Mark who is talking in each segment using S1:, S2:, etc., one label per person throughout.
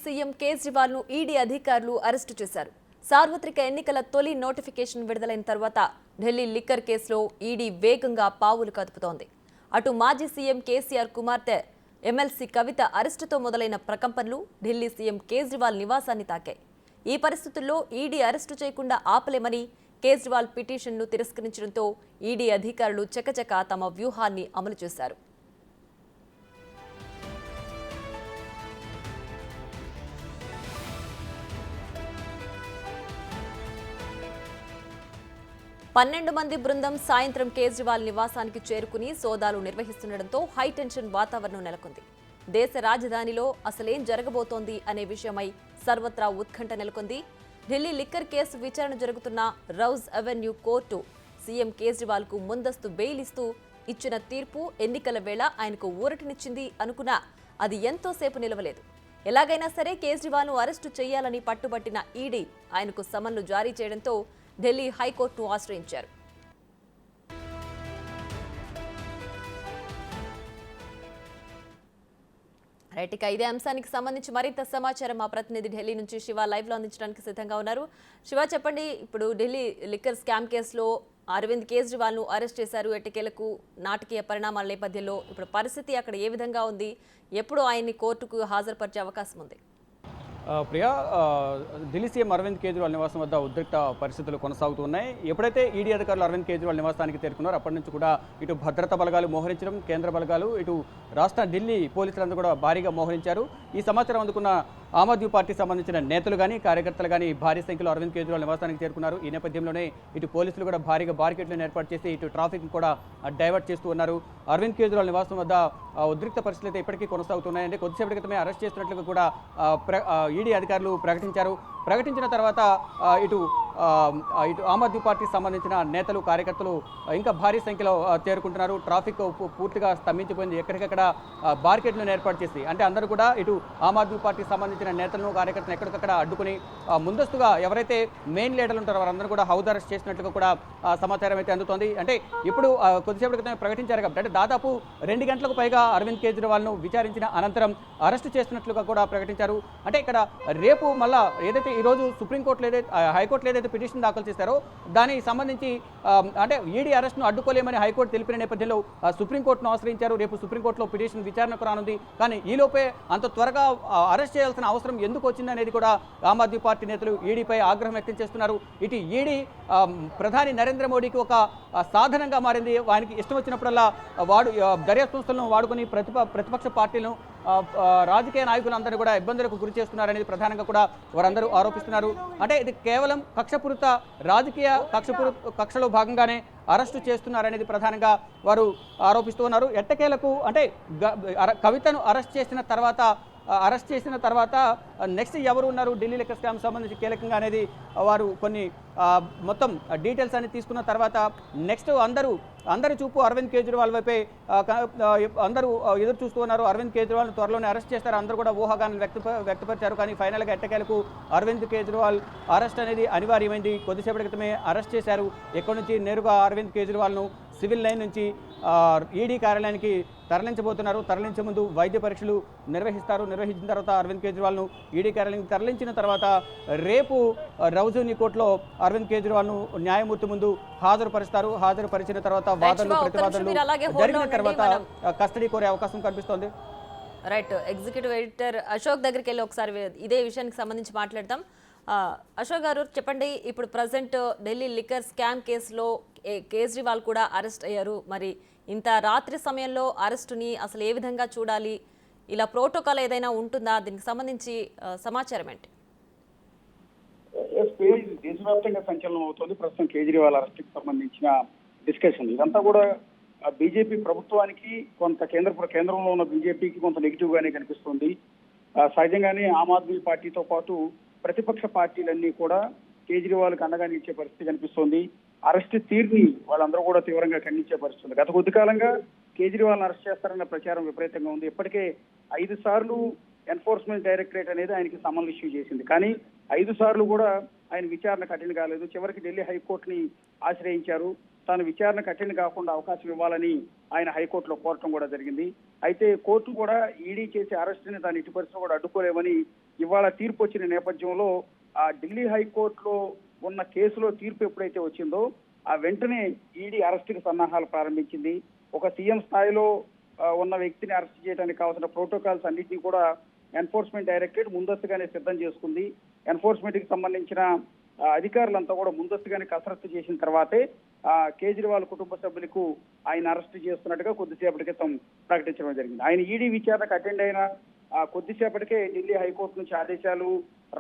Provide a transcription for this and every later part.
S1: CM Kejriwal ను ED అధికారులు arrest చేశారు. సార్వత్రిక ఎన్నికల తొలి నోటిఫికేషన్ విడుదలైన తర్వాత ఢిల్లీ లిక్కర్ కేసులో ఈడీ వేగంగా పావులు కదుపుతోంది. అటు మాజీ సీఎం కేసీఆర్ కుమార్తె ఎమ్మెల్సీ కవిత అరెస్టుతో మొదలైన ప్రకంపనలు ఢిల్లీ సీఎం కేజ్రీవాల్ నివాసాన్ని తాకాయి. ఈ పరిస్థితుల్లో ఈడీ అరెస్టు చేయకుండా ఆపలేమని కేజ్రీవాల్ పిటిషన్ను తిరస్కరించడంతో ఈడీ అధికారులు చకచక తమ వ్యూహాన్ని అమలు చేశారు. పన్నెండు మంది బృందం సాయంత్రం కేజ్రీవాల్ నివాసానికి చేరుకుని సోదాలు నిర్వహిస్తుండటంతో హైటెన్షన్ వాతావరణం నెలకొంది. దేశ రాజధానిలో అసలేం జరగబోతోంది అనే విషయమై సర్వత్రా ఉత్కంఠ నెలకొంది. ఢిల్లీ లిక్కర్ కేసు విచారణ జరుగుతున్న Rouse Avenue court CM Kejriwal కు ముందస్తు బెయిల్ ఇస్తూ ఇచ్చిన తీర్పు ఎన్నికల వేళ ఆయనకు ఊరటనిచ్చింది అనుకున్నా అది ఎంతోసేపు నిలవలేదు. ఎలాగైనా సరే కేజ్రీవాల్ ను అరెస్టు చేయాలని పట్టుబట్టిన ఈడీ ఆయనకు సమన్లు జారీ చేయడంతో ఢిల్లీ హైకోర్టును ఆశ్రయించారు. రైట్, ఇదే అంశానికి సంబంధించి మరింత సమాచారం మా ప్రతినిధి ఢిల్లీ నుంచి శివ లైవ్ లో అందించడానికి సిద్ధంగా ఉన్నారు. శివ, చెప్పండి, ఇప్పుడు ఢిల్లీ లిక్కర్ స్కామ్ కేసులో అరవింద్ కేజ్రీవాల్ ను అరెస్ట్ చేశారు. ఎట్టకేలకు నాటకీయ పరిణామాల నేపథ్యంలో ఇప్పుడు పరిస్థితి అక్కడ ఏ విధంగా ఉంది? ఎప్పుడు ఆయన్ని కోర్టుకు హాజరుపరిచే అవకాశం ఉంది?
S2: ప్రియా, ఢిల్లీ సీఎం అరవింద్ కేజ్రీవాల్ నివాసం వద్ద ఉద్రిక్త పరిస్థితులు కొనసాగుతున్నాయి. ఎప్పుడైతే ఈడీ అధికారులు అరవింద్ కేజ్రీవాల్ నివాసానికి చేరుకున్నారో అప్పటి నుంచి కూడా ఇటు భద్రతా బలగాలు మోహరించడం, కేంద్ర బలగాలు, ఇటు రాష్ట్ర ఢిల్లీ పోలీసులందరూ కూడా భారీగా మోహరించారు. ఈ సమాచారం అందుకున్న ఆమ్ ఆద్మీ పార్టీ సంబంధించిన నేతలు కానీ కార్యకర్తలు కానీ భారీ సంఖ్యలో అరవింద్ కేజ్రీవాల్ నివాసానికి చేరుకున్నారు. ఈ నేపథ్యంలోనే ఇటు పోలీసులు కూడా భారీగా బారికేడ్లను ఏర్పాటు చేసి ఇటు ట్రాఫిక్ కూడా డైవర్ట్ చేస్తూ ఉన్నారు. అరవింద్ కేజ్రీవాల్ నివాసం వద్ద ఉద్రిక్త పరిస్థితులు అయితే ఇప్పటికీ కొనసాగుతున్నాయి. అంటే కొద్దిసేపటి క్రితమే అరెస్ట్ చేస్తున్నట్లుగా కూడా ఈడీ అధికారులు ప్రకటించిన తర్వాత ఇటు ఆమ్ ఆద్మీ పార్టీకి సంబంధించిన నేతలు కార్యకర్తలు ఇంకా భారీ సంఖ్యలో చేరుకుంటున్నారు. ట్రాఫిక్ పూర్తిగా స్తంభించిపోయింది. ఎక్కడికక్కడ బారికేడ్లను ఏర్పాటు చేసి అంటే అందరూ కూడా ఇటు ఆమ్ ఆద్మీ పార్టీకి సంబంధించిన నేతలను కార్యకర్తలను ఎక్కడికక్కడ అడ్డుకుని ముందస్తుగా ఎవరైతే మెయిన్ లీడర్లు ఉంటారో వారందరూ కూడా హౌస్ అరెస్ట్ చేసినట్లుగా కూడా సమాచారం అయితే అందుతోంది. అంటే ఇప్పుడు కొద్దిసేపటి క్రితమే ప్రకటించారు కాబట్టి అంటే దాదాపు 2 గంటలకు పైగా అరవింద్ కేజ్రీవాల్ను విచారించిన అనంతరం అరెస్టు చేస్తున్నట్లుగా కూడా ప్రకటించారు. అంటే ఇక్కడ రేపు మళ్ళా ఏదైతే ఈరోజు సుప్రీంకోర్టులో హైకోర్టులో ఏదైతే పిటిషన్ దాఖలు చేశారో దానికి సంబంధించి అంటే ఈడీ అరెస్ట్ను అడ్డుకోలేమని హైకోర్టు తెలిపిన నేపథ్యంలో సుప్రీంకోర్టును ఆశ్రయించారు. రేపు సుప్రీంకోర్టులో పిటిషన్ విచారణకు రానుంది. కానీ ఈలోపే అంత త్వరగా అరెస్ట్ చేయాల్సిన అవసరం ఎందుకు వచ్చింది అనేది కూడా ఆమ్ ఆద్మీ పార్టీ నేతలు ఈడీపై ఆగ్రహం వ్యక్తం చేస్తున్నారు. ఇటు ఈడీ ప్రధాని నరేంద్ర మోడీకి ఒక సాధనంగా మారింది. ఆయనకి ఇష్టం వచ్చినప్పుడల్లా దర్యాప్తు సంస్థలను వాడుకొని ప్రతిపక్ష పార్టీలను రాజకీయ నాయకులందరూ కూడా ఇబ్బందులకు గురి చేస్తున్నారనేది ప్రధానంగా కూడా వారందరూ ఆరోపిస్తున్నారు. అంటే ఇది కేవలం కక్షలో భాగంగానే అరెస్టు చేస్తున్నారనేది ప్రధానంగా వారు ఆరోపిస్తూ ఉన్నారు. ఎట్టకేలకు అంటే కవితను అరెస్ట్ చేసిన తర్వాత నెక్స్ట్ ఎవరు ఉన్నారు ఢిల్లీ లిక్కర్ స్కామ్ సంబంధించి కీలకంగా అనేది వారు కొన్ని మొత్తం డీటెయిల్స్ అన్ని తీసుకున్న తర్వాత నెక్స్ట్ అందరి చూపు అరవింద్ కేజ్రీవాల్ వైపే అందరూ ఎదురు చూస్తూ ఉన్నారు. అరవింద్ కేజ్రీవాల్ త్వరలోనే అరెస్ట్ చేస్తారు. అందరూ కూడా ఊహాగానాలు వ్యక్తపరిచారు. కానీ ఫైనల్గా ఎట్టకేలకు అరవింద్ కేజ్రీవాల్ అరెస్ట్ అనేది అనివార్యమైంది. కొద్దిసేపటి క్రితమే అరెస్ట్ చేశారు. ఎక్కడి నుంచి నేరుగా అరవింద్ కేజ్రీవాల్ను సివిల్ లైన్ నుంచి ఈడీ కార్యాలయానికి తరలించబోతున్నారు. తరలించే ముందు వైద్య పరీక్షలు నిర్వహించిన తర్వాత అరవింద్ కేజ్రీవాల్ను ఈడీ కార్యాలయానికి తరలించిన తర్వాత రేపు రౌజుని కోర్టులో అరవింద్ కేజ్రీవాల్ను న్యాయమూర్తి ముందు హాజరుపరిచిన తర్వాత వాదనలు ప్రతివాదనలు జరిగిన తర్వాత కస్టడీ కోరే అవకాశం కనిపిస్తోంది.
S1: రైట్, ఎగ్జిక్యూటివ్ ఎడిటర్ అశోక్ దగ్గరికి వెళ్ళి ఒకసారి ఇదే విషయానికి సంబంధించి మాట్లాడదాం. అశోక్ గారు, చెప్పండి, ఇప్పుడు ప్రజెంట్ ఢిల్లీ లిక్కర్ స్కామ్ కేసులో కేజ్రీవాల్ కూడా అరెస్ట్ అయ్యారు. మరి ఇంత రాత్రి సమయంలో అరెస్టుని అసలు ఏ విధంగా చూడాలి? ఇలా ప్రోటోకాల్ ఏదైనా ఉంటుందా? దీనికి సంబంధించి సమాచారం ఏంటి?
S3: దేశవ్యాప్తంగా సంచలనం అవుతుంది ప్రస్తుతం కేజ్రీవాల్ అరెస్ట్ కి సంబంధించిన డిస్కషన్. ఇదంతా కూడా బీజేపీ ప్రభుత్వానికి కొంత కేంద్రంలో ఉన్న బీజేపీకి కొంత నెగిటివ్ గానే కనిపిస్తుంది. సహజంగానే ఆమ్ ఆద్మీ పార్టీతో పాటు ప్రతిపక్ష పార్టీలన్నీ కూడా కేజ్రీవాల్కి అండగా నిలిచే పరిస్థితి కనిపిస్తోంది. అరెస్ట్ తీరుని వాళ్ళందరూ కూడా తీవ్రంగా ఖండించే పరిస్థితుంది. గత కొద్ది కాలంగా కేజ్రీవాల్ని అరెస్ట్ చేస్తారన్న ప్రచారం విపరీతంగా ఉంది. ఇప్పటికే 5 సార్లు ఎన్ఫోర్స్మెంట్ డైరెక్టరేట్ అనేది ఆయనకి సమన్లు ఇష్యూ చేసింది. కానీ 5 సార్లు కూడా ఆయన విచారణ కఠిన కాలేదు. చివరికి ఢిల్లీ హైకోర్టుని ఆశ్రయించారు. తాను విచారణకు అటెండ్ కాకుండా అవకాశం ఇవ్వాలని ఆయన హైకోర్టులో కోరటం కూడా జరిగింది. అయితే కోర్టు కూడా ఈడీ చేసే అరెస్టుని తాను ఇటు పరిస్థితుల్లో కూడా అడ్డుకోలేమని ఇవాళ తీర్పు వచ్చిన నేపథ్యంలో ఆ ఢిల్లీ హైకోర్టులో ఉన్న కేసులో తీర్పు ఎప్పుడైతే వచ్చిందో ఆ వెంటనే ఈడీ అరెస్టుకి సన్నాహాలు ప్రారంభించింది. ఒక సీఎం స్థాయిలో ఉన్న వ్యక్తిని అరెస్ట్ చేయడానికి కావాల్సిన ప్రోటోకాల్స్ అన్నింటినీ కూడా ఎన్ఫోర్స్మెంట్ డైరెక్టరేట్ ముందస్తుగానే సిద్ధం చేసుకుంది. ఎన్ఫోర్స్మెంట్ కి సంబంధించిన అధికారులంతా కూడా ముందస్తుగానే కసరత్తు చేసిన తర్వాతే కేజ్రీవాల్ కుటుంబ సభ్యులకు ఆయన అరెస్ట్ చేస్తున్నట్టుగా కొద్దిసేపటి క్రితం ప్రకటించడం జరిగింది. ఆయన ఈడీ విచారణకు అటెండ్ అయిన కొద్దిసేపటికే ఢిల్లీ హైకోర్టు నుంచి ఆదేశాలు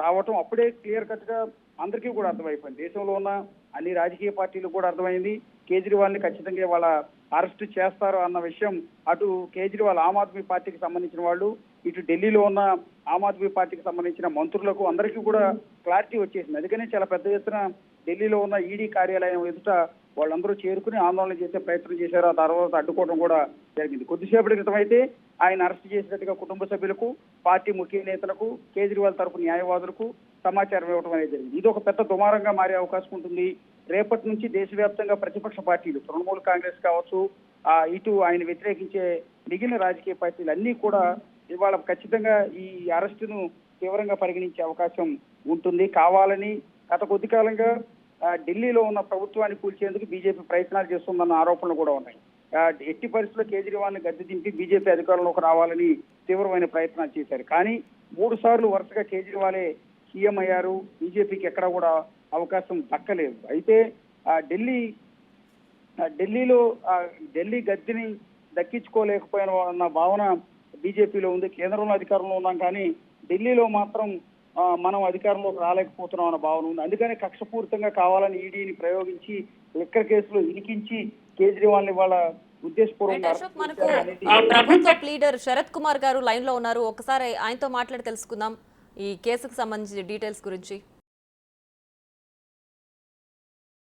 S3: రావటం అప్పుడే క్లియర్ కట్ గా అందరికీ కూడా అర్థమైపోయింది. దేశంలో ఉన్న అన్ని రాజకీయ పార్టీలు కూడా అర్థమైంది కేజ్రీవాల్ ని ఖచ్చితంగా వాళ్ళ అరెస్ట్ చేస్తారు అన్న విషయం. అటు కేజ్రీవాల్ ఆమ్ ఆద్మీ పార్టీకి సంబంధించిన వాళ్ళు, ఇటు ఢిల్లీలో ఉన్న ఆమ్ ఆద్మీ పార్టీకి సంబంధించిన మంత్రులకు అందరికీ కూడా క్లారిటీ వచ్చేసింది. అందుకనే చాలా పెద్ద ఎత్తున ఢిల్లీలో ఉన్న ఈడీ కార్యాలయం ఎదుట వాళ్ళందరూ చేరుకుని ఆందోళన చేసే ప్రయత్నం చేశారు. ఆ తర్వాత అడ్డుకోవడం కూడా జరిగింది. కొద్దిసేపటి క్రితం అయితే ఆయన అరెస్ట్ చేసినట్టుగా కుటుంబ సభ్యులకు, పార్టీ ముఖ్య నేతలకు, కేజ్రీవాల్ తరపు న్యాయవాదులకు సమాచారం ఇవ్వడం అనేది జరిగింది. ఇది ఒక పెద్ద దుమారంగా మారే అవకాశం ఉంటుంది. రేపటి నుంచి దేశవ్యాప్తంగా ప్రతిపక్ష పార్టీలు, తృణమూల్ కాంగ్రెస్ కావచ్చు, ఇటు ఆయన వ్యతిరేకించే మిగిలిన రాజకీయ పార్టీలు అన్ని కూడా ఇవాళ ఖచ్చితంగా ఈ అరెస్టును తీవ్రంగా పరిగణించే అవకాశం ఉంటుంది. కావాలని గత కొద్ది కాలంగా ఢిల్లీలో ఉన్న ప్రభుత్వాన్ని కూల్చేందుకు బీజేపీ ప్రయత్నాలు చేస్తుందన్న ఆరోపణలు కూడా ఉన్నాయి. ఎట్టి పరిస్థితుల్లో కేజ్రీవాల్ ని గద్దె దింపి బీజేపీ అధికారంలోకి రావాలని తీవ్రమైన ప్రయత్నాలు చేశారు. కానీ 3 సార్లు వరుసగా కేజ్రీవాలే సీఎం అయ్యారు. బీజేపీకి ఎక్కడ కూడా అవకాశం దక్కలేదు. అయితే ఢిల్లీలో ఢిల్లీ గద్దెని దక్కించుకోలేకపోయిన అన్న భావన బీజేపీలో ఉంది. కేంద్రంలో అధికారంలో ఉన్నాం కానీ ఢిల్లీలో మాత్రం మనం అధికారంలోకి రాలేకపోతున్నాం అన్న భావన ఉంది. అందుకనే కక్షపూరితంగా కావాలని ఈడీని ప్రయోగించి లిక్కర్ కేసులో ఇరికించి కేజ్రీవాల్ ని వాళ్ళ ఉద్దేశపూర్వకంగా
S1: మనకు ప్రభుత్వ లీడర్ శరత్ కుమార్ గారు లైన్ లో ఉన్నారు. ఒకసారి ఆయనతో మాట్లాడి తెలుసుకుందాం ఈ కేసుకు సంబంధించిన డీటెయిల్స్ గురించి.